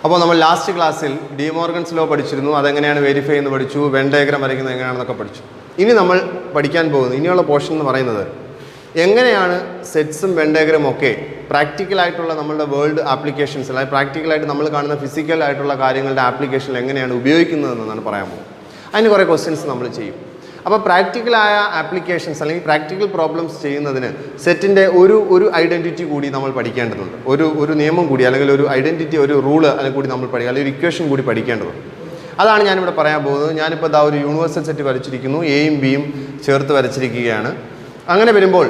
അപ്പോൾ നമ്മൾ ലാസ്റ്റ് ക്ലാസ്സിൽ ഡി മോർഗൻസ് ലോ പഠിച്ചിരുന്നു. അതെങ്ങനെയാണ് വെരിഫൈ എന്ന് പഠിച്ചു, വെൻ ഡയഗ്രം വരയ്ക്കുന്നത് എങ്ങനെയാണെന്നൊക്കെ പഠിച്ചു. ഇനി നമ്മൾ പഠിക്കാൻ പോകുന്നത് ഇനിയുള്ള പോർഷൻ എന്ന് പറയുന്നത് എങ്ങനെയാണ് സെറ്റ്സും വെൻ ഡയഗ്രം ഒക്കെ പ്രാക്ടിക്കലായിട്ടുള്ള നമ്മളുടെ വേൾഡ് ആപ്ലിക്കേഷൻസ് അല്ലെങ്കിൽ പ്രാക്ടിക്കലായിട്ട് നമ്മൾ കാണുന്ന ഫിസിക്കലായിട്ടുള്ള കാര്യങ്ങളുടെ ആപ്ലിക്കേഷനിൽ എങ്ങനെയാണ് ഉപയോഗിക്കുന്നതെന്നാണ് പറയാൻ പോകുന്നത്. അതിന് കുറേ ക്വസ്റ്റ്യൻസ് നമ്മൾ ചെയ്യും. അപ്പോൾ പ്രാക്ടിക്കലായ ആപ്ലിക്കേഷൻസ് അല്ലെങ്കിൽ പ്രാക്ടിക്കൽ പ്രോബ്ലംസ് ചെയ്യുന്നതിന് സെറ്റിൻ്റെ ഒരു ഐഡൻറ്റിറ്റി കൂടി നമ്മൾ പഠിക്കേണ്ടതുണ്ട്. ഒരു നിയമം കൂടി അല്ലെങ്കിൽ ഒരു ഐഡൻറ്റിറ്റി, ഒരു റൂള് അല്ലെങ്കിൽ കൂടി നമ്മൾ പഠിക്കുക, അല്ലെങ്കിൽ ഒരു ഇക്വേഷൻ കൂടി പഠിക്കേണ്ടതുണ്ട്. അതാണ് ഞാനിവിടെ പറയാൻ പോകുന്നത്. ഞാനിപ്പോൾ ഇതാ ഒരു യൂണിവേഴ്സൽ സെറ്റ് വരച്ചിരിക്കുന്നു, എയും ബിയും ചേർത്ത് വരച്ചിരിക്കുകയാണ്. അങ്ങനെ വരുമ്പോൾ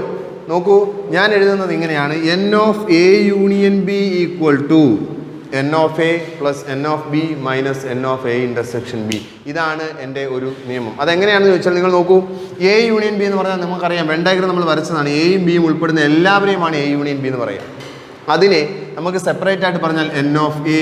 നോക്കൂ, ഞാൻ എഴുതുന്നത് ഇങ്ങനെയാണ്: n of A union B equal to N of A plus N of B minus N of A intersection B. ഇതാണ് എൻ്റെ ഒരു നിയമം. അതെങ്ങനെയാണെന്ന് ചോദിച്ചാൽ നിങ്ങൾ നോക്കൂ, എ യൂണിയൻ ബി എന്ന് പറഞ്ഞാൽ നമുക്കറിയാം, വെൻ ഡയഗ്രം നമ്മൾ വരച്ചതാണ്. എയും ബിയും ഉൾപ്പെടുന്ന എല്ലാവരെയുമാണ് എ യൂണിയൻ ബി എന്ന് പറയുക. അതിനെ നമുക്ക് സെപ്പറേറ്റ് ആയിട്ട് പറഞ്ഞാൽ N of A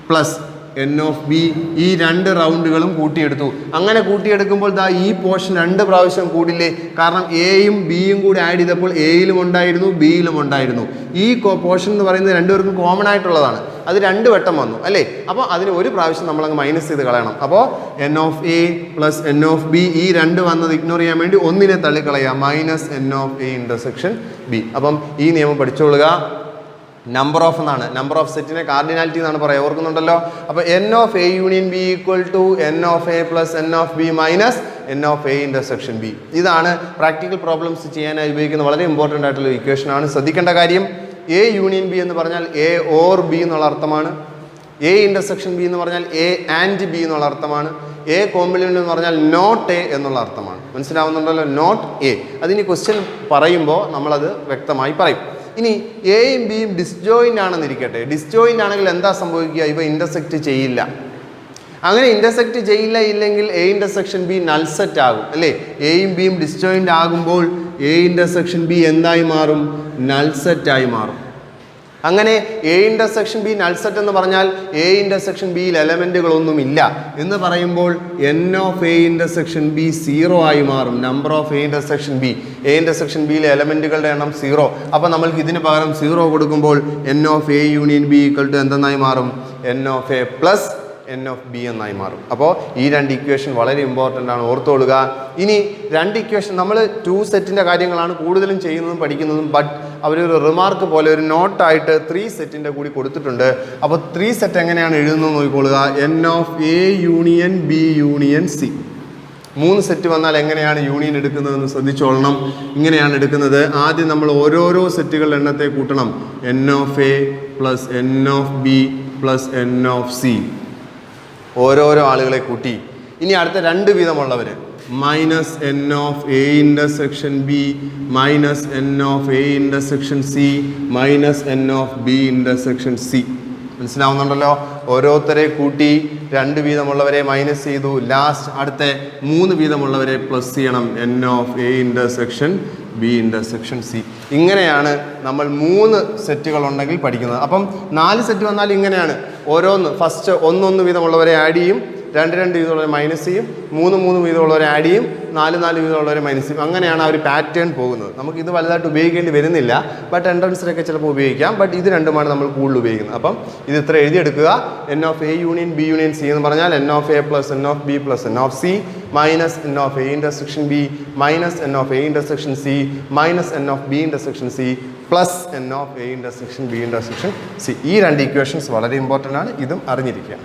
plus N of B, ഈ രണ്ട് റൗണ്ടുകളും കൂട്ടിയെടുത്തു. അങ്ങനെ കൂട്ടിയെടുക്കുമ്പോൾ ദാ ഈ പോർഷൻ 2 പ്രാവശ്യം കൂടില്ലേ? കാരണം എയും ബിയും കൂടി ആഡ് ചെയ്തപ്പോൾ എയിലും ഉണ്ടായിരുന്നു, ബിയിലും ഉണ്ടായിരുന്നു. ഈ പോർഷൻ എന്ന് പറയുന്നത് രണ്ടുപേർക്കും കോമൺ ആയിട്ടുള്ളതാണ്. അത് 2 വട്ടം വന്നു അല്ലേ? അപ്പോൾ അതിന് ഒരു പ്രാവശ്യം നമ്മളങ്ങ് മൈനസ് ചെയ്ത് കളയണം. അപ്പോൾ N of A plus N of B, ഈ 2 വന്നത് ഇഗ്നോർ ചെയ്യാൻ വേണ്ടി ഒന്നിനെ തള്ളിക്കളയുക, minus N of A intersection B. അപ്പം ഈ നിയമം പഠിച്ചോളുക. നമ്പർ ഓഫ് എന്നാണ്, നമ്പർ ഓഫ് സെറ്റിനെ കാർഡിനാലിറ്റി എന്നാണ് പറയുക, ഓർക്കുന്നുണ്ടല്ലോ. അപ്പോൾ N of A union B equal to N of A plus N of B minus N of A intersection B. ഇതാണ് പ്രാക്ടിക്കൽ പ്രോബ്ലംസ് ചെയ്യാനായി ഉപയോഗിക്കുന്ന വളരെ ഇമ്പോർട്ടൻ്റ് ആയിട്ടുള്ള ഇക്വേഷനാണ്. ശ്രദ്ധിക്കേണ്ട കാര്യം, എ യൂണിയൻ ബി എന്ന് പറഞ്ഞാൽ എ ഓർ ബി എന്നുള്ള അർത്ഥമാണ്. എ ഇൻ്റർസെക്ഷൻ ബി എന്ന് പറഞ്ഞാൽ എ ആൻഡ് ബി എന്നുള്ള അർത്ഥമാണ്. എ കോംപ്ലിമെൻ്റ് എന്ന് പറഞ്ഞാൽ നോട്ട് എ എന്നുള്ള അർത്ഥമാണ്. മനസ്സിലാവുന്നുണ്ടല്ലോ? Not A. അതിന് ക്വസ്റ്റ്യൻ പറയുമ്പോൾ നമ്മളത് വ്യക്തമായി പറയും. ഇനി എയും ബിയും ഡിസ്ജോയിൻ്റ് ആണെന്നിരിക്കട്ടെ. ഡിസ്ജോയിൻ്റ് ആണെങ്കിൽ എന്താ സംഭവിക്കുക? ഇവ ഇൻ്റർസെക്റ്റ് ചെയ്യില്ല. അങ്ങനെ ഇൻ്റർസെക്റ്റ് ചെയ്യില്ല ഇല്ലെങ്കിൽ A intersection B null set ആകും അല്ലേ? എയും ബിയും ഡിസ്ജോയിൻ്റ് ആകുമ്പോൾ എ ഇൻ്റർസെക്ഷൻ ബി എന്തായി മാറും? നൾ സെറ്റായി മാറും. അങ്ങനെ A intersection B null set എന്ന് പറഞ്ഞാൽ എ ഇൻ്റർസെക്ഷൻ ബിയിൽ എലമെൻറ്റുകളൊന്നുമില്ല എന്ന് പറയുമ്പോൾ N of A intersection B 0 ആയി മാറും. Number of A intersection B, A intersection ബിയിലെ എലമെൻറ്റുകളുടെ എണ്ണം 0. അപ്പോൾ നമ്മൾക്ക് ഇതിന് പകരം 0 കൊടുക്കുമ്പോൾ N of A union B equal to എന്തെന്നായി മാറും? N of A plus N of B എന്നായി മാറും. അപ്പോൾ ഈ 2 ഇക്വേഷൻ വളരെ ഇമ്പോർട്ടൻ്റ് ആണ്, ഓർത്തോളുക. ഇനി 2 ഇക്വേഷൻ നമ്മൾ 2 സെറ്റിൻ്റെ കാര്യങ്ങളാണ് കൂടുതലും ചെയ്യുന്നതും പഠിക്കുന്നതും. ബട്ട് അവരൊരു റിമാർക്ക് പോലെ ഒരു നോട്ടായിട്ട് 3 സെറ്റിൻ്റെ കൂടി കൊടുത്തിട്ടുണ്ട്. അപ്പോൾ 3 സെറ്റ് എങ്ങനെയാണ് എഴുതുന്നത് നോക്കിക്കൊള്ളുക. N of A union B union C. 3 set വന്നാൽ എങ്ങനെയാണ് യൂണിയൻ എടുക്കുന്നതെന്ന് ശ്രദ്ധിച്ചോളണം. ഇങ്ങനെയാണ് എടുക്കുന്നത്. ആദ്യം നമ്മൾ ഓരോരോ സെറ്റുകളുടെ എണ്ണത്തെ കൂട്ടണം. N of A plus N of B plus N of C. ഓരോരോ ആളുകളെ കൂട്ടി. ഇനി അടുത്ത 2 വീതമുള്ളവർ minus N of A intersection B minus N of A intersection C minus N of B intersection C. മനസ്സിലാവുന്നുണ്ടല്ലോ? ഓരോരുത്തരെ കൂട്ടി 2 വീതമുള്ളവരെ മൈനസ് ചെയ്തു. ലാസ്റ്റ് അടുത്ത 3 വീതമുള്ളവരെ പ്ലസ് ചെയ്യണം. N of A intersection B intersection C. ഇങ്ങനെയാണ് നമ്മൾ 3 സെറ്റുകൾ ഉണ്ടെങ്കിൽ പഠിക്കുന്നത്. അപ്പം 4 സെറ്റ് വന്നാൽ ഇങ്ങനെയാണ്. ഓരോന്ന് ഫസ്റ്റ് 1 വീതമുള്ളവരെ ആഡ് ചെയ്യും, 2 വീതമുള്ളവരെ മൈനസ് ചെയ്യും, 3 വീതമുള്ളവരെ ആഡ് ചെയ്യും, 4 വീതമുള്ളവരെ മൈനസ് ചെയ്യും. അങ്ങനെയാണ് ആ ഒരു പാറ്റേൺ പോകുന്നത്. നമുക്കിത് വലുതായിട്ട് ഉപയോഗിക്കേണ്ടി വരുന്നില്ല. ബട്ട് എൻട്രൻസിലൊക്കെ ചിലപ്പോൾ ഉപയോഗിക്കാം. ബട്ട് ഇത് രണ്ടുമാണ് നമ്മൾ കൂടുതൽ ഉപയോഗിക്കുന്നത്. അപ്പം ഇത് ഇത്ര എഴുതിയെടുക്കുക. N of A union B union C എന്ന് പറഞ്ഞാൽ N of A plus N of B plus N of C minus N of A intersection B minus N of A intersection C minus N of B intersection C plus N of A intersection B intersection C. ഈ 2 equations വളരെ important ആണ്. ഇതും അറിഞ്ഞിരിക്കുക.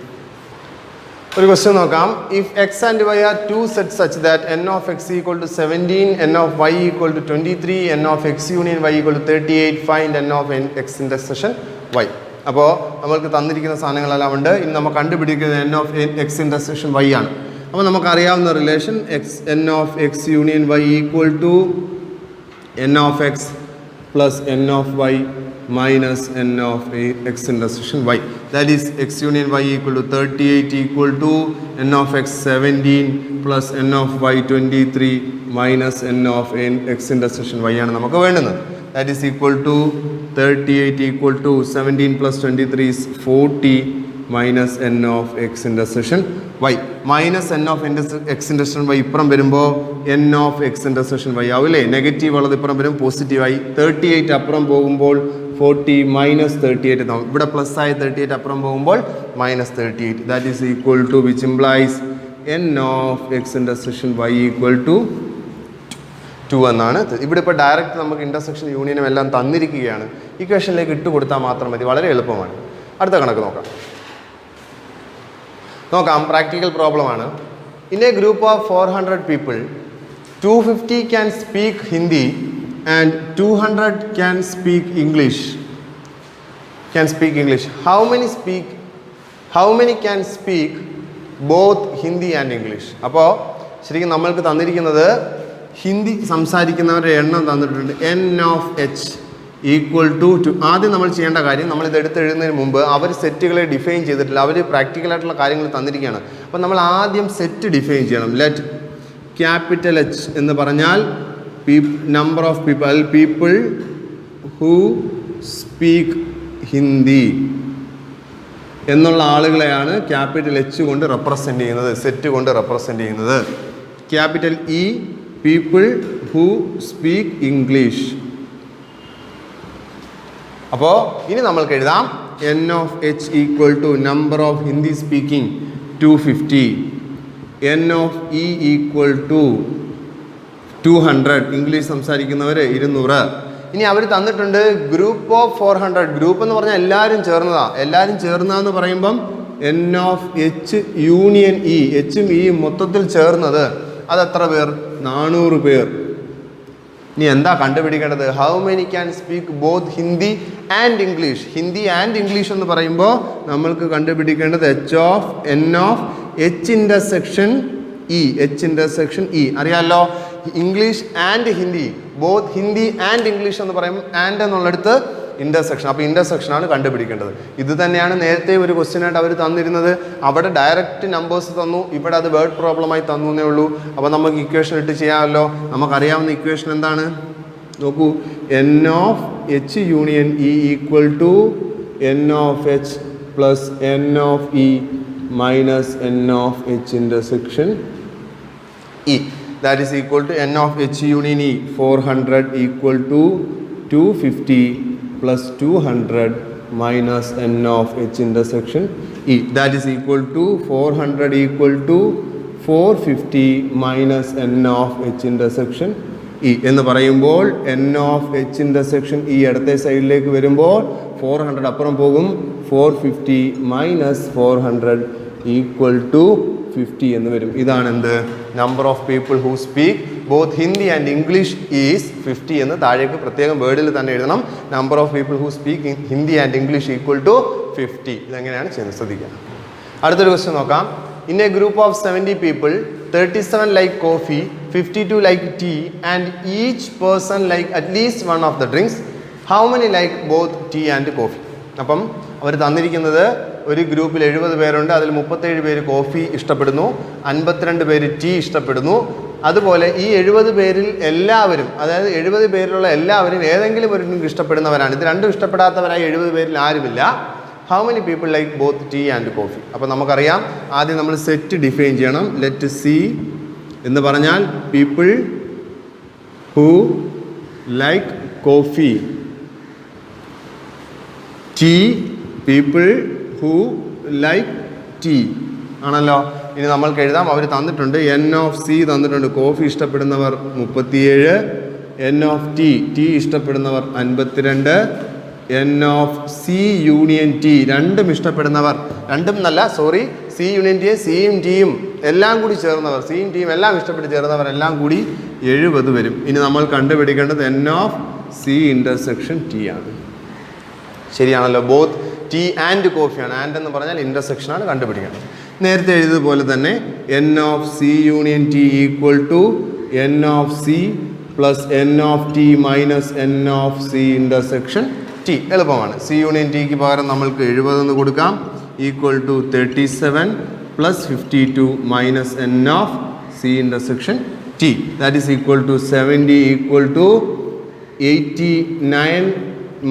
ഒരു question നോക്കാം. If X and Y are 2 sets such that n of X equal to 17, n of Y equal to 23, n of X union Y equal to 38, find n of X intersection Y. അപ്പോൾ നമ്മൾക്ക് തന്നിരിക്കുന്ന സാധനങ്ങളെല്ലാം ഉണ്ട്. ഇനി നമ്മൾ കണ്ടുപിടിക്കുന്നത് n of X intersection Y ആണ്. അപ്പോൾ നമുക്കറിയാവുന്ന relation n of X union Y equal to N of X plus N of Y minus n of x intersection y. That is x union y equal to 38 equal to n of x 17 plus n of y 23 minus n of x intersection y ആണ് നമുക്ക് വേണ്ടുന്നത്. That is equal to 38 equal to 17 plus 23 is 40 minus n of x intersection y. Minus n of x intersection y ഇപ്പുറം വരുമ്പോൾ n of x intersection y ആവില്ലേ? Negative ഉള്ളത് ഇപ്പുറം വരും, പോസിറ്റീവായി. 38 അപ്പുറം പോകുമ്പോൾ 40 മൈനസ് 38 ഇവിടെ പ്ലസ് ആയി 38 അപ്പുറം പോകുമ്പോൾ minus 38. That is equal to which implies n of X intersection y equal to 2 എന്നാണ്. ഇവിടെ ഇപ്പോൾ ഡയറക്റ്റ് നമുക്ക് ഇൻ്റർസെക്ഷൻ യൂണിയനും എല്ലാം തന്നിരിക്കുകയാണ്. ഇക്വേഷനിലേക്ക് ഇട്ട് കൊടുത്താൽ മാത്രം മതി. വളരെ എളുപ്പമാണ്. അടുത്ത കണക്ക് നോക്കാം. പ്രാക്ടിക്കൽ പ്രോബ്ലമാണ്. In a group of 400 people 250 can speak Hindi and 200 can speak English. How many can speak both Hindi and English? അപ്പോൾ ശരിക്കും നമ്മൾക്ക് തന്നിരിക്കുന്നത് ഹിന്ദി സംസാരിക്കുന്നവരുടെ എണ്ണം തന്നിട്ടുണ്ട്. n of h equal to 2. ആദ്യം നമ്മൾ ചെയ്യേണ്ട കാര്യം, നമ്മൾ ഇത് എടുത്തെഴുതുന്നതിന് മുമ്പ് അവർ സെറ്റുകളെ ഡിഫൈൻ ചെയ്തിട്ടില്ല. അവർ പ്രാക്ടിക്കലായിട്ടുള്ള കാര്യങ്ങൾ തന്നിരിക്കുകയാണ്. അപ്പോൾ നമ്മൾ ആദ്യം സെറ്റ് ഡിഫൈൻ ചെയ്യണം. ലെറ്റ് ക്യാപിറ്റൽ H എന്ന് പറഞ്ഞാൽ number of people who speak Hindi എന്നുള്ള ആളുകളെയാണ് ക്യാപിറ്റൽ H കൊണ്ട് റെപ്രസെൻ്റ് ചെയ്യുന്നത്, സെറ്റ് കൊണ്ട് റെപ്രസെൻ്റ് ചെയ്യുന്നത്. Capital E people who speak English. അപ്പോൾ ഇനി നമ്മൾക്ക് എഴുതാം n of h equal to number of Hindi speaking 250, n of E equal to 200, English സംസാരിക്കുന്നവർ 200. ഇനി അവർ തന്നിട്ടുണ്ട് ഗ്രൂപ്പ് ഓഫ് 400. ഗ്രൂപ്പ് എന്ന് പറഞ്ഞാൽ എല്ലാവരും ചേർന്നതെന്ന് പറയുമ്പം n of h union E, എച്ചും ഇയും മൊത്തത്തിൽ ചേർന്നത് അത് എത്ര പേർ? 400 പേർ. ഇനി എന്താ കണ്ടുപിടിക്കേണ്ടത്? How many can speak both Hindi and English. Hindi and English എന്ന് പറയുമ്പോൾ നമ്മൾക്ക് കണ്ടുപിടിക്കേണ്ടത് n of h intersection E. അറിയാമല്ലോ, English and Hindi, both Hindi and English എന്ന് പറയുമ്പോൾ ആൻഡ് എന്നുള്ളിടത്ത് ഇൻ്റർസെക്ഷൻ. അപ്പോൾ ഇൻ്റർസെക്ഷനാണ് കണ്ടുപിടിക്കേണ്ടത്. ഇത് തന്നെയാണ് നേരത്തെ ഒരു ക്വസ്റ്റ്യനായിട്ട് അവർ തന്നിരുന്നത്. അവിടെ ഡയറക്റ്റ് നമ്പേഴ്സ് തന്നു, ഇവിടെ അത് വേർഡ് പ്രോബ്ലമായി തന്നു എന്നേ ഉള്ളൂ. അപ്പോൾ നമുക്ക് ഇക്വേഷൻ ഇട്ട് ചെയ്യാമല്ലോ. നമുക്കറിയാവുന്ന ഇക്വേഷൻ എന്താണ്? നോക്കൂ, n of h union E equal to n of h plus n of E minus n of h intersection E. That is equal to n of h union E. 400 equal to 250 plus 200 minus n of h intersection E. That is equal to 400 equal to 450 minus n of h intersection E. എന്ന് പറയുമ്പോൾ n of h intersection E അടുത്ത സൈഡിലേക്ക് വരുമ്പോൾ 400 അപ്പുറം പോകും. 450 minus 400 equal to 50 എന്ന് വരും. ഇതാണ് എന്ത്? Number of people who speak both Hindi and English is 50 എന്ന് താഴേക്ക് പ്രത്യേകം വേർഡിൽ തന്നെ എഴുതണം. Number of people who speak Hindi and English equal to 50. ഇതെങ്ങനെയാണ് ചെയ്യുന്നത് ശ്രദ്ധിക്കുക. അടുത്തൊരു ക്വസ്റ്റ്യൻ നോക്കാം. In a group of 70 people 37 like coffee, 52 like tea and each person like at least one of the drinks. How many like both tea and coffee? അപ്പം അവർ തന്നിരിക്കുന്നത് ഒരു ഗ്രൂപ്പിൽ 70 പേരുണ്ട്. അതിൽ 37 പേര് കോഫി ഇഷ്ടപ്പെടുന്നു, 52 പേര് ടീ ഇഷ്ടപ്പെടുന്നു. അതുപോലെ ഈ 70 പേരിൽ എല്ലാവരും, അതായത് 70 പേരിലുള്ള എല്ലാവരും ഏതെങ്കിലും ഒരു ഡ്രിങ്ക് ഇഷ്ടപ്പെടുന്നവരാണ്. ഇത് രണ്ടും ഇഷ്ടപ്പെടാത്തവരായി 70 പേരിൽ ആരുമില്ല. How many people like both tea and coffee? അപ്പോൾ നമുക്കറിയാം, ആദ്യം നമ്മൾ സെറ്റ് ഡിഫൈൻ ചെയ്യണം. ലെറ്റ് സി എന്ന് പറഞ്ഞാൽ people who like coffee, tea people who like tea ആണല്ലോ. ഇനി നമ്മൾക്ക് എഴുതാം. അവർ തന്നിട്ടുണ്ട് n ഓഫ് സി തന്നിട്ടുണ്ട്. കോഫി ഇഷ്ടപ്പെടുന്നവർ 37, n ഓഫ് ടീ ഇഷ്ടപ്പെടുന്നവർ 52, n of C union T രണ്ടും ഇഷ്ടപ്പെടുന്നവർ, സി യൂണിയൻ ടി, സിയും ടിയും എല്ലാം കൂടി ചേർന്നവർ, സിയും ടിയും എല്ലാം ഇഷ്ടപ്പെട്ട് ചേർന്നവർ എല്ലാം കൂടി 70 വരും. ഇനി നമ്മൾ കണ്ടുപിടിക്കേണ്ടത് n of C intersection T ആണ്. ശരിയാണല്ലോ, ബോത്ത് ടീ ആൻഡ് കോഫിയാണ്. ആൻഡ് എന്ന് പറഞ്ഞാൽ ഇൻ്റർസെക്ഷനാണ് കണ്ടുപിടിക്കേണ്ടത്. നേരത്തെ എഴുതിയതുപോലെ തന്നെ n of C union T equal to n of C plus n of T minus n of C intersection T. എളുപ്പമാണ്. സി യൂണിയൻ ടിക്ക് പകരം നമ്മൾക്ക് 70 എന്ന് കൊടുക്കാം. Equal to 37 plus 52 minus n of C intersection T. That is equal to 70 equal to 89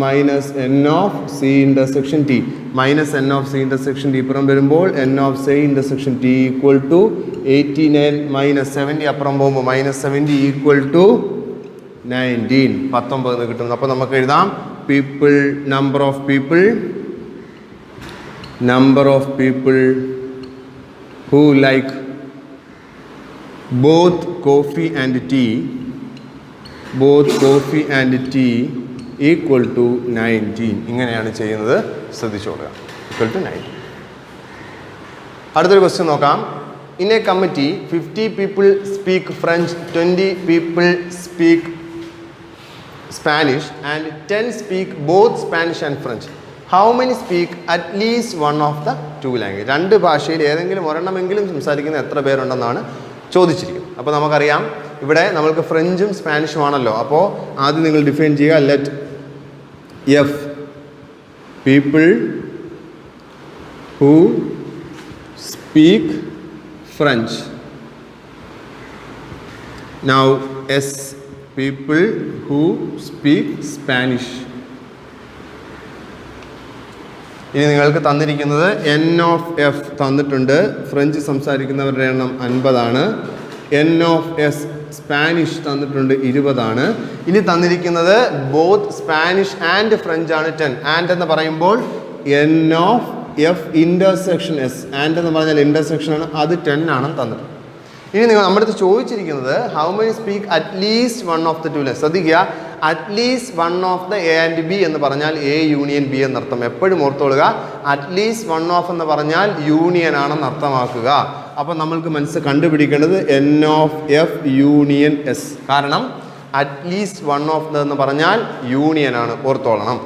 minus n of C intersection T. Minus n of C intersection T ഇപ്പുറം വരുമ്പോൾ n of C intersection T equal to 89 minus 70 അപ്പുറം പോകുമ്പോൾ minus 70 equal to 19 എന്ന് കിട്ടുന്നു. അപ്പോൾ നമുക്ക് എഴുതാം people, number of people who like both coffee and tea equal to 19. ഇങ്ങനെയാണ് ചെയ്യുന്നത്, ശ്രദ്ധിച്ചോളുക. equal to 19. അടുത്തൊരു ക്വസ്റ്റ്യൻ നോക്കാം. In a committee, 50 people speak French, 20 people speak Spanish and 10 speak both Spanish and French. How many speak at least one of the two languages? രണ്ട് ഭാഷയിൽ ഏതെങ്കിലും ഒരെണ്ണമെങ്കിലും സംസാരിക്കുന്ന എത്ര പേരുണ്ടെന്നാണ് ചോദിച്ചിരിക്കുന്നത്. അപ്പോൾ നമുക്കറിയാം ഇവിടെ നമ്മൾക്ക് ഫ്രഞ്ചും സ്പാനിഷും ആണല്ലോ. അപ്പോൾ ആദ്യം നിങ്ങൾ ഡിഫൈൻ ചെയ്യുക. Let F people who speak French. Now S people who speak Spanish. ഇനി നിങ്ങൾക്ക് തന്നിരിക്കുന്നത് N of F തന്നിട്ടുണ്ട്. ഫ്രഞ്ച് സംസാരിക്കുന്നവരുടെ എണ്ണം 50 ആണ്. N of S സ്പാനിഷ് തന്നിട്ടുണ്ട് 20 ആണ്. ഇനി തന്നിരിക്കുന്നത് ബോത്ത് സ്പാനിഷ് ആൻഡ് ഫ്രഞ്ച് ആണ് 10. ആൻഡ് എന്ന് പറയുമ്പോൾ N of F intersection S. And എന്ന് പറഞ്ഞാൽ ഇൻ്റർസെക്ഷൻ ആണ്, അത് 10 ആണ് തന്നത്. ഇനി നിങ്ങൾ നമ്മുടെ അടുത്ത് ചോദിച്ചിരിക്കുന്നത് how many speak at least one of the two language. ശ്രദ്ധിക്കുക, at least one of the A and B എന്ന് പറഞ്ഞാൽ എ യൂണിയൻ ബി എന്നർത്ഥം. എപ്പോഴും ഓർത്തോളുക, അറ്റ്ലീസ്റ്റ് വൺ ഓഫ് എന്ന് പറഞ്ഞാൽ യൂണിയൻ ആണെന്ന് അർത്ഥമാക്കുക. അപ്പം നമ്മൾക്ക് മനസ്സ് കണ്ടുപിടിക്കേണ്ടത് N of F union S. കാരണം അറ്റ്ലീസ്റ്റ് വൺ ഓഫ് ദ എന്ന് പറഞ്ഞാൽ യൂണിയൻ ആണ്, ഓർത്തോളണം.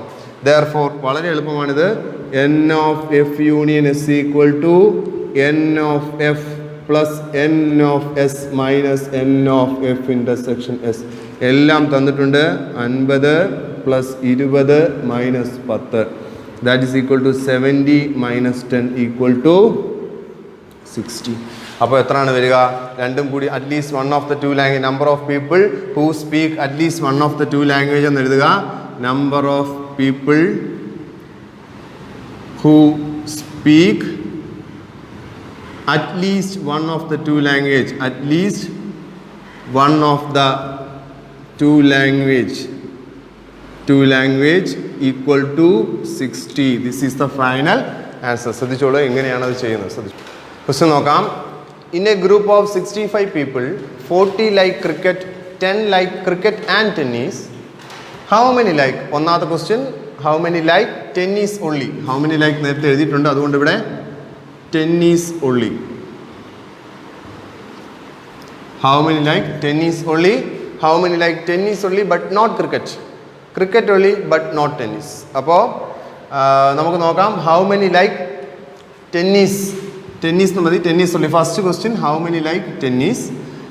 Therefore വളരെ എളുപ്പമാണിത്. N of F union S equal to N of F plus N of S minus N of F intersection S. എല്ലാം തന്നിട്ടുണ്ട്. 50 plus 20 minus 10. That is equal to 70 minus 10 equal to 60. അപ്പോൾ എത്രയാണ് വരിക? രണ്ടും കൂടി at least one of the two language, number of people who speak at least one of the two language എന്ന് എഴുതുക. Number of people who speak at least one of the two language, at least one of the two language equal to 60. This is the final answer. ശ്രദ്ധിച്ചോളൂ എങ്ങനെയാണ് അത് ചെയ്യുന്നത്. ശ്രദ്ധിച്ചു. Question നോക്കാം. In a group of 65 people, 40 like cricket, 10 like cricket and tennis. How many like? ഒന്നാമത്തെ question how many like tennis only. how many like നേരത്തെ എഴുതിയിട്ടുണ്ട്, അതുകൊണ്ട് ഇവിടെ tennis only. how many like tennis only. how many like tennis only but not cricket. cricket only but not tennis. അപ്പോൾ നമുക്ക് നോക്കാം. how many like tennis എന്ന് മതി. tennis only first question how many like tennis.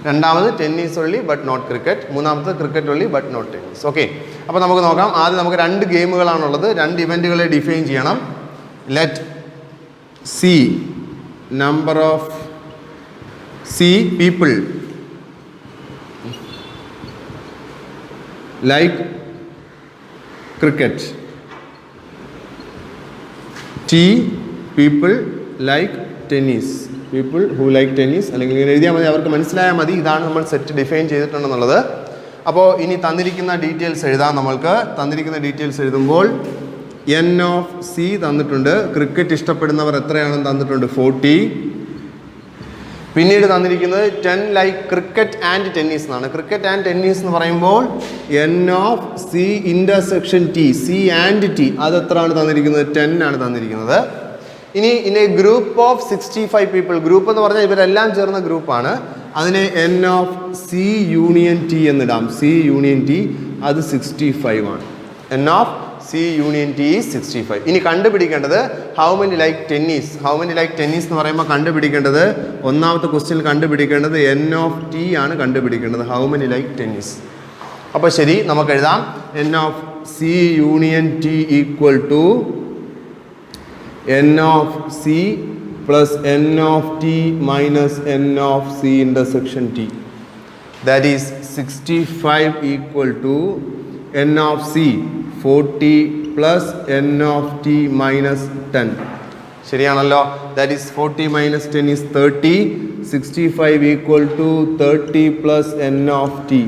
രണ്ടാമത് tennis only but not cricket. മൂന്നാമത് cricket only but not tennis. Okay, അപ്പോൾ നമുക്ക് നോക്കാം. ആദ്യം നമുക്ക് രണ്ട് ഗെയിമുകളാണുള്ളത്, രണ്ട് ഇവൻറ്റുകളെ ഡിഫൈൻ ചെയ്യണം. Let C number of people like cricket. T people like tennis. People who like tennis അല്ലെങ്കിൽ ഇങ്ങനെ എഴുതിയാൽ മതി, അവർക്ക് മനസ്സിലായാൽ മതി ഇതാണ് നമ്മൾ സെറ്റ് ഡിഫൈൻ ചെയ്തിട്ടുണ്ടെന്നുള്ളത്. അപ്പോൾ ഇനി തന്നിരിക്കുന്ന ഡീറ്റെയിൽസ് എഴുതാം. നമ്മൾക്ക് തന്നിരിക്കുന്ന ഡീറ്റെയിൽസ് എഴുതുമ്പോൾ N ഓഫ് സി തന്നിട്ടുണ്ട്. ക്രിക്കറ്റ് ഇഷ്ടപ്പെടുന്നവർ എത്രയാണെന്ന് തന്നിട്ടുണ്ട് 40. പിന്നീട് തന്നിരിക്കുന്നത് 10 ലൈക്ക് ക്രിക്കറ്റ് ആൻഡ് ടെന്നീസ് എന്നാണ്. ക്രിക്കറ്റ് ആൻഡ് ടെന്നീസ് എന്ന് പറയുമ്പോൾ N of C intersection T, C and T, അത് എത്രയാണ് തന്നിരിക്കുന്നത്? 10 ആണ് തന്നിരിക്കുന്നത്. ഇനി in a group of 65 people, group എന്ന് പറഞ്ഞാൽ ഇവരെല്ലാം ചേർന്ന ഗ്രൂപ്പാണ്, അതിനെ N of C union T എന്നിടാം. സി യൂണിയൻ ടി അത് 65 ആണ്. N of C union T 65. ഇനി കണ്ടുപിടിക്കേണ്ടത് how many like tennis. How many like tennis എന്ന് പറയുമ്പോൾ കണ്ടുപിടിക്കേണ്ടത്, ഒന്നാമത്തെ ക്വസ്റ്റ്യൻ കണ്ടുപിടിക്കേണ്ടത് N ഓഫ് ടി ആണ് കണ്ടുപിടിക്കേണ്ടത്. How many like tennis. അപ്പോൾ ശരി, നമുക്ക് എഴുതാം. N of C union T equal to N of C plus N of T minus N of C intersection T. That is 65 equal to N of C 40 plus N of T minus 10. ശരിയാണല്ലോ. That is 40 minus 10 is 30. 65 equal to 30 plus N of T.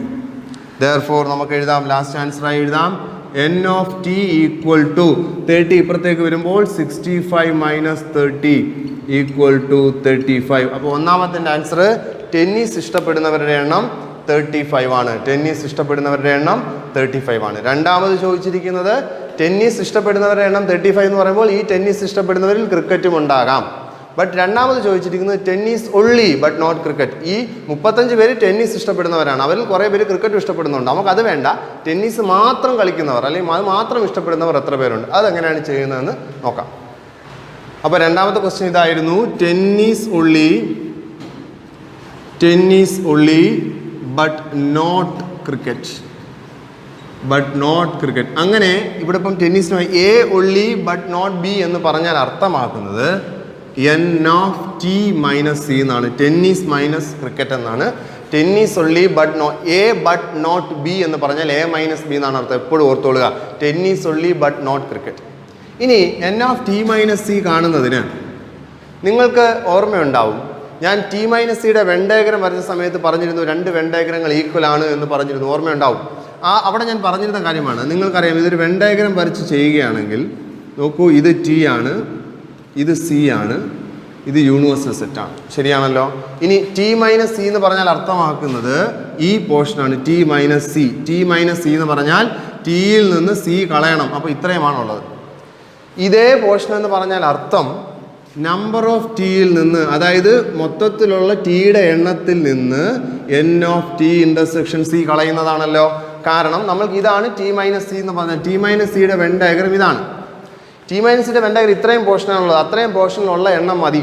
Therefore നമുക്ക് എഴുതാം, last answer ആയി എഴുതാം n of T equal to 30 ഇപ്പുറത്തേക്ക് വരുമ്പോൾ 65 minus 30 equal to 35. അപ്പോൾ ഒന്നാമത്തെ answer tennis ഇഷ്ടപ്പെടുന്നവരുടെ എണ്ണം 35 ആണ്. ടെന്നീസ് ഇഷ്ടപ്പെടുന്നവരുടെ എണ്ണം 35 ആണ്. രണ്ടാമത് ചോദിച്ചിരിക്കുന്നത് ടെന്നീസ് ഇഷ്ടപ്പെടുന്നവരുടെ എണ്ണം 35 എന്ന് പറയുമ്പോൾ ഈ ടെന്നീസ് ഇഷ്ടപ്പെടുന്നവരിൽ ക്രിക്കറ്റും ഉണ്ടാകാം. ബട്ട് രണ്ടാമത് ചോദിച്ചിരിക്കുന്നത് tennis only but not cricket. ഈ 35 പേര് ടെന്നീസ് ഇഷ്ടപ്പെടുന്നവരാണ്. അവരിൽ കുറേ പേര് ക്രിക്കറ്റ് ഇഷ്ടപ്പെടുന്നുണ്ട്. നമുക്കത് വേണ്ട. ടെന്നീസ് മാത്രം കളിക്കുന്നവർ അല്ലെങ്കിൽ അത് മാത്രം ഇഷ്ടപ്പെടുന്നവർ എത്ര പേരുണ്ട്, അതെങ്ങനെയാണ് ചെയ്യുന്നതെന്ന് നോക്കാം. അപ്പോൾ രണ്ടാമത്തെ ക്വസ്റ്റ്യൻ ഇതായിരുന്നു, tennis only but not cricket. അങ്ങനെ ഇവിടെ ഇപ്പം ടെന്നീസിന് A only but not B എന്ന് പറഞ്ഞാൽ അർത്ഥമാക്കുന്നത് N of T minus C എന്നാണ്. ടെന്നീസ് മൈനസ് ക്രിക്കറ്റ് എന്നാണ്. Tennis only but A but not B എന്ന് പറഞ്ഞാൽ എ മൈനസ് ബി എന്നാണ് അർത്ഥം. എപ്പോഴും ഓർത്തോളുക, tennis only but not cricket. ഇനി N of T minus C കാണുന്നതിന് നിങ്ങൾക്ക് ഓർമ്മയുണ്ടാവും, ഞാൻ ടി മൈനസ് സിയുടെ വെൻ ഡയഗ്രം വരച്ച സമയത്ത് പറഞ്ഞിരുന്നു 2 വെൻ ഡയഗ്രങ്ങൾ ഈക്വൽ ആണ് എന്ന് പറഞ്ഞിരുന്നു. ഓർമ്മയുണ്ടാവും. അവിടെ ഞാൻ പറഞ്ഞിരുന്ന കാര്യമാണ്. നിങ്ങൾക്കറിയാം, ഇതൊരു വെൻ ഡയഗ്രം വരച്ച് ചെയ്യുകയാണെങ്കിൽ നോക്കൂ, ഇത് ടി ആണ്, ഇത് സി ആണ്, ഇത് യൂണിവേഴ്സൽ സെറ്റാണ്. ശരിയാണല്ലോ. ഇനി ടി മൈനസ് സി എന്ന് പറഞ്ഞാൽ അർത്ഥമാക്കുന്നത് ഈ പോർഷനാണ്, T minus C. T minus C എന്ന് പറഞ്ഞാൽ ടിയിൽ നിന്ന് സി കളയണം. അപ്പോൾ ഇത്രയുമാണുള്ളത്. ഇതേ പോർഷൻ എന്ന് പറഞ്ഞാൽ അർത്ഥം നമ്പർ ഓഫ് ടിയിൽ നിന്ന്, അതായത് മൊത്തത്തിലുള്ള ടിയുടെ എണ്ണത്തിൽ നിന്ന് N of T intersection C കളയുന്നതാണല്ലോ. കാരണം നമ്മൾക്ക് ഇതാണ് ടി മൈനസ് സി എന്ന് പറഞ്ഞാൽ, ടി മൈനസ് സിയുടെ വെൻ ഡയഗ്രം ഇതാണ്. ടി മൈനസ് സിയുടെ വെൻ ഡയഗ്രം ഇത്രയും പോർഷനാണുള്ളത്, അത്രയും പോർഷനിലുള്ള എണ്ണം മതി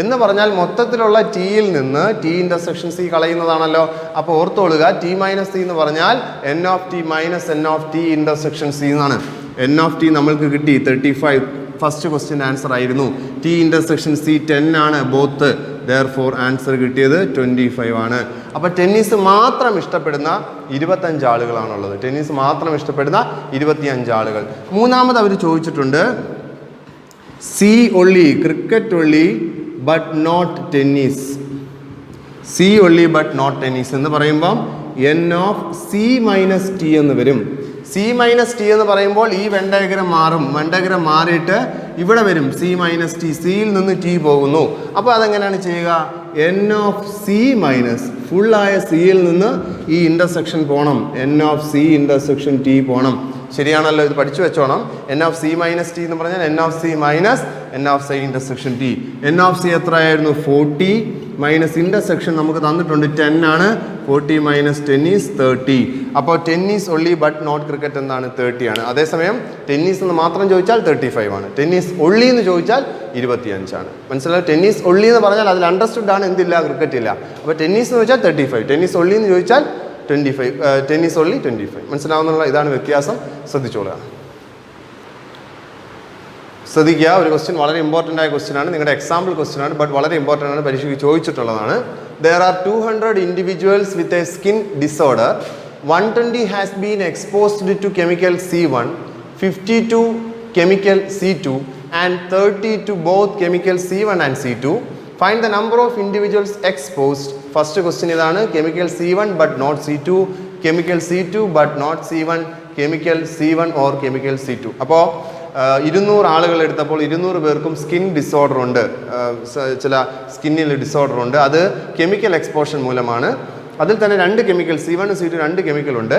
എന്ന് പറഞ്ഞാൽ മൊത്തത്തിലുള്ള ടിയിൽ നിന്ന് ടി ഇൻ്റർസെക്ഷൻ സി കളയുന്നതാണല്ലോ. അപ്പോൾ ഓർത്തോളുക, ടി മൈനസ് സി എന്ന് പറഞ്ഞാൽ N of T minus N of T intersection C എന്നാണ്. എൻ ഓഫ് ടി നമ്മൾക്ക് കിട്ടി 35. ഫസ്റ്റ് ക്വസ്റ്റ്യൻ്റെ ആൻസർ ആയിരുന്നു. ടി ഇൻ്റർസെക്ഷൻ സി 10 ആണ് ബോത്ത്. ദെയർഫോർ ആൻസർ കിട്ടിയത് 25 ആണ്. അപ്പോൾ ടെന്നീസ് മാത്രം ഇഷ്ടപ്പെടുന്ന 25 ആളുകളാണുള്ളത്. ടെന്നീസ് മാത്രം ഇഷ്ടപ്പെടുന്ന 25 ആളുകൾ. മൂന്നാമത് അവർ ചോദിച്ചിട്ടുണ്ട് C only, cricket only but not tennis. C only but not tennis എന്ന് പറയുമ്പം n of C minus T എന്ന് വരും. സി മൈനസ് ടി എന്ന് പറയുമ്പോൾ ഈ വെൻ ഡയഗ്രം മാറും. വെൻ ഡയഗ്രം മാറിയിട്ട് ഇവിടെ വരും സി മൈനസ് ടി. സിയിൽ നിന്ന് ടി പോകുന്നു. അപ്പോൾ അതെങ്ങനെയാണ് ചെയ്യുക? എൻ ഓഫ് സി മൈനസ് ഫുള്ളായ സിയിൽ നിന്ന് ഈ ഇൻ്റർസെക്ഷൻ പോകണം. N of C intersection T പോകണം. ശരിയാണല്ലോ, ഇത് പഠിച്ചു വെച്ചോണം. N of C minus T എന്ന് പറഞ്ഞാൽ N of C minus N of C intersection T. N of C എത്രയായിരുന്നു? 40 മൈനസ് ഇൻ്റർസെക്ഷൻ നമുക്ക് തന്നിട്ടുണ്ട് 10 ആണ്. 40 മൈനസ് 10 ഈസ് 30. അപ്പോൾ tennis only but not cricket എന്താണ്? 30 ആണ്. അതേസമയം ടെന്നീസ് എന്ന് മാത്രം ചോദിച്ചാൽ 35 ആണ്. ടെന്നീസ് ഒള്ളി എന്ന് ചോദിച്ചാൽ 25 ആണ്. മനസ്സിലായോ? ടെന്നീസ് ഒള്ളി എന്ന് പറഞ്ഞാൽ അതിൽ അണ്ടർസ്റ്റുഡ് ആണ്, എന്തില്ല, ക്രിക്കറ്റ് ഇല്ല. അപ്പോൾ ടെന്നീസ് എന്ന് ചോദിച്ചാൽ 35, ടെന്നീസ് ഒള്ളി എന്ന് ചോദിച്ചാൽ 25, ടെന്നീസ് ഒള്ളി 25. മനസ്സിലാവുന്നുള്ള ഇതാണ് വ്യത്യാസം. ശ്രദ്ധിച്ചോളുക. ശ്രദ്ധിക്കുക, ഒരു ക്വസ്റ്റ്യൻ വളരെ ഇമ്പോർട്ടൻ്റ് ആയ ക്വസ്റ്റ്യൻ ആണ്. നിങ്ങളുടെ എക്സാമ്പിൾ ക്വസ്റ്റ്യൻ ആണ്, ബട്ട് വളരെ ഇമ്പോർട്ടൻ്റ് ആണ്, പരീക്ഷയ്ക്ക് ചോദിച്ചിട്ടുള്ളതാണ്. There are 200 individuals with a skin disorder. 120 has been exposed to chemical C1, 50 to chemical C2 and 30 to both chemical C1 and C2. Find the number of individuals exposed. First question ഇതാണ്, chemical C1 but not C2, chemical C2 but not C1, chemical C1 or chemical C2. അപ്പോൾ 200 ആളുകൾ എടുത്തപ്പോൾ 200 പേർക്കും skin disorder ഉണ്ട്, ചില സ്കിന്നിൽ disorder ഉണ്ട്. അത് കെമിക്കൽ എക്സ്പോഷർ മൂലമാണ്. അതിൽ തന്നെ 2 കെമിക്കൽ C1 C2 2 കെമിക്കൽ ഉണ്ട്.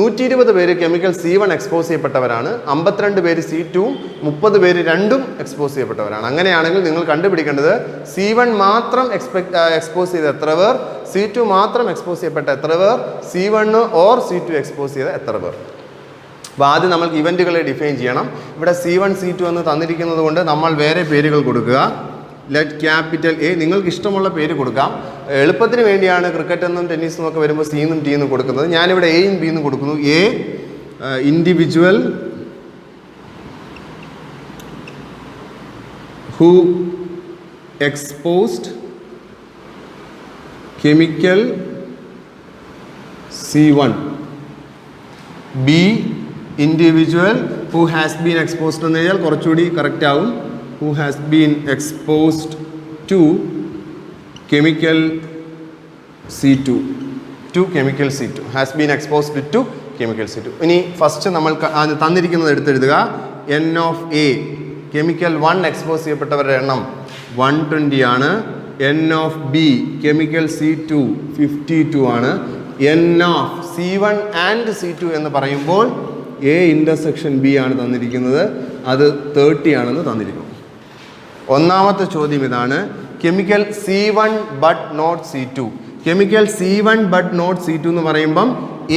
120 പേര് കെമിക്കൽ C1 എക്സ്പോസ് ചെയ്യപ്പെട്ടവരാണ്, 52 പേര് C2, 30 പേര് രണ്ടും എക്സ്പോസ് ചെയ്യപ്പെട്ടവരാണ്. അങ്ങനെയാണെങ്കിൽ നിങ്ങൾ കണ്ടുപിടിക്കേണ്ടത് C1 മാത്രം എക്സ്പോസ് ചെയ്ത എത്ര പേർ, C2 മാത്രം എക്സ്പോസ് ചെയ്യപ്പെട്ട എത്ര പേർ, C1 ഓർ C2 എക്സ്പോസ് ചെയ്ത എത്ര പേർ. അപ്പോൾ ആദ്യം നമ്മൾക്ക് ഇവൻറ്റുകളെ ഡിഫൈൻ ചെയ്യണം. ഇവിടെ C1 C2 എന്ന് തന്നിരിക്കുന്നത് കൊണ്ട് നമ്മൾ വേറെ പേരുകൾ കൊടുക്കുക. ലെറ്റ് ക്യാപിറ്റൽ എ, നിങ്ങൾക്ക് ഇഷ്ടമുള്ള പേര് കൊടുക്കാം. എളുപ്പത്തിന് വേണ്ടിയാണ് ക്രിക്കറ്റ് എന്നും ടെന്നീസ് എന്നൊക്കെ വരുമ്പോൾ സി എന്നും ടി എന്നും കൊടുക്കുന്നത്. ഞാനിവിടെ എയും ബി എന്നും കൊടുക്കുന്നു. A individual who exposed chemical C1. B individual who has been exposed എന്ന് കഴിഞ്ഞാൽ കുറച്ചുകൂടി കറക്റ്റ് ആവും. Who has been exposed to chemical C2. To chemical C2 has been exposed to chemical C2. ഇനി ഫസ്റ്റ് നമ്മൾ തന്നിരിക്കുന്നത് എടുത്തെഴുതുക. N of A chemical 1 expose ചെയ്യപ്പെട്ടവരുടെ എണ്ണം 120 ആണ്. N of B chemical C2 52 ആണ്. N of C1 and C2 എന്ന് പറയുമ്പോൾ A ഇൻ്റർസെക്ഷൻ B ആണ് തന്നിരിക്കുന്നത്, അത് 30 ആണെന്ന് തന്നിരിക്കുന്നു. ഒന്നാമത്തെ ചോദ്യം ഇതാണ്, chemical C1 but not C2. Chemical C1 but not C2 എന്ന് പറയുമ്പം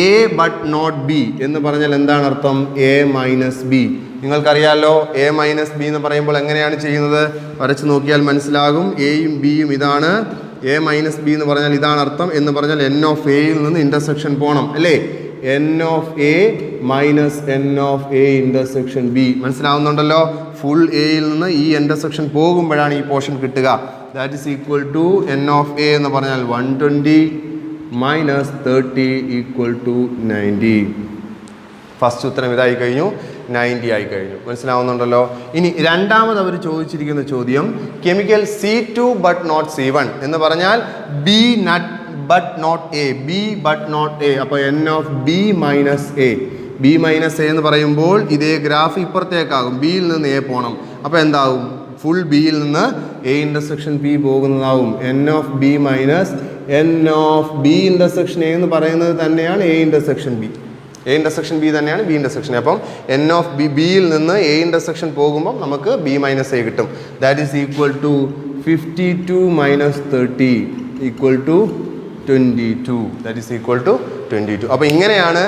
A ബട്ട് നോട്ട് B എന്ന് പറഞ്ഞാൽ എന്താണ് അർത്ഥം? A minus B. നിങ്ങൾക്കറിയാമല്ലോ A മൈനസ് B എന്ന് പറയുമ്പോൾ എങ്ങനെയാണ് ചെയ്യുന്നത്? വരച്ച് നോക്കിയാൽ മനസ്സിലാകും. എയും ബിയും ഇതാണ്. A മൈനസ് B എന്ന് പറഞ്ഞാൽ ഇതാണ് അർത്ഥം. എന്ന് പറഞ്ഞാൽ N ഓഫ് എയിൽ നിന്ന് ഇൻ്റർസെക്ഷൻ പോകണം അല്ലേ? N of A minus N of A intersection B. മനസ്സിലാവുന്നുണ്ടല്ലോ? ഫുൾ എയിൽ നിന്ന് ഈ ഇൻ്റർസെക്ഷൻ പോകുമ്പോഴാണ് ഈ പോർഷൻ കിട്ടുക. That is equal to N of A എന്ന് പറഞ്ഞാൽ 120 മൈനസ് 30 ഈക്വൽ ടു 90. ഫസ്റ്റ് ഉത്തരം ഇതായി കഴിഞ്ഞു, 90 ആയി കഴിഞ്ഞു. മനസ്സിലാവുന്നുണ്ടല്ലോ? ഇനി രണ്ടാമത് അവർ ചോദിച്ചിരിക്കുന്ന ചോദ്യം, chemical C2 but not C1 എന്ന് പറഞ്ഞാൽ B not but not A, B but not A. അപ്പോൾ N of B minus A. B minus A എന്ന് പറയുമ്പോൾ ഇതേ ഗ്രാഫ് ഇപ്പുറത്തേക്കാകും, ബിയിൽ നിന്ന് എ പോകണം. അപ്പോൾ എന്താകും? ഫുൾ ബിയിൽ നിന്ന് എ ഇൻ്റർസെക്ഷൻ ബി പോകുന്നതാവും. N of B minus N of B intersection A എന്ന് പറയുന്നത് തന്നെയാണ് A intersection B. A intersection B തന്നെയാണ് ബി ഇൻ്റർസെക്ഷൻ. അപ്പം N ഓഫ് ബി, ബിയിൽ നിന്ന് എ ഇൻ്റർസെക്ഷൻ പോകുമ്പോൾ നമുക്ക് ബി മൈനസ് എ കിട്ടും. That is equal to 52 minus 30 equal to 22. That is equal to 22. അപ്പോൾ ഇങ്ങനെയാണ്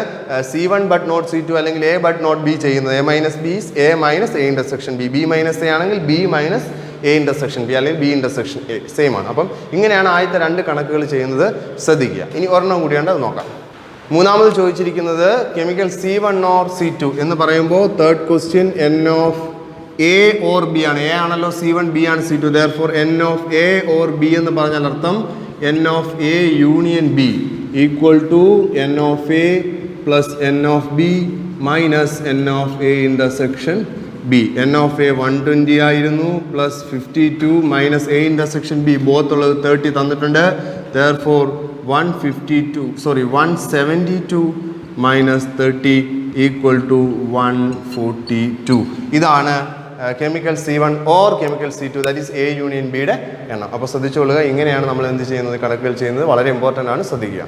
C1 ബട്ട് നോട്ട് C2 അല്ലെങ്കിൽ A ബട്ട് നോട്ട് B ചെയ്യുന്നത്. A minus B A minus A intersection B. B minus A ആണെങ്കിൽ B minus A intersection B അല്ലെങ്കിൽ B intersection A same ആണ്. അപ്പം ഇങ്ങനെയാണ് ആദ്യത്തെ രണ്ട് കണക്കുകൾ ചെയ്യുന്നത്, ശ്രദ്ധിക്കുക. ഇനി ഒരെണ്ണം കൂടിയാണ്ട് അത് നോക്കാം. മൂന്നാമത് ചോദിച്ചിരിക്കുന്നത് കെമിക്കൽ C1 ഓർ C2 എന്ന് പറയുമ്പോൾ third question N of A or B ആണ്. എ ആണല്ലോ C1, ബി ആണ് C2. Therefore N of A or B എന്ന് പറഞ്ഞാൽ അർത്ഥം N of A union B equal to N of A plus N of B minus N of A intersection B. N of A 120 ആയിരുന്നു, plus 52 minus A intersection B. Both ഉള്ളത് 30 തന്നിട്ടുണ്ട്. Therefore 172 minus 30 equal to 142. ഇതാണ് chemical C1 or chemical C2 that is A union ബിയുടെ എണ്ണം. അപ്പോൾ ശ്രദ്ധിച്ചുകൊള്ളുക, ഇങ്ങനെയാണ് നമ്മൾ എന്ത് ചെയ്യുന്നത്, കണക്കുകൾ ചെയ്യുന്നത്. വളരെ ഇമ്പോർട്ടൻ്റ് ആണ്, ശ്രദ്ധിക്കുക.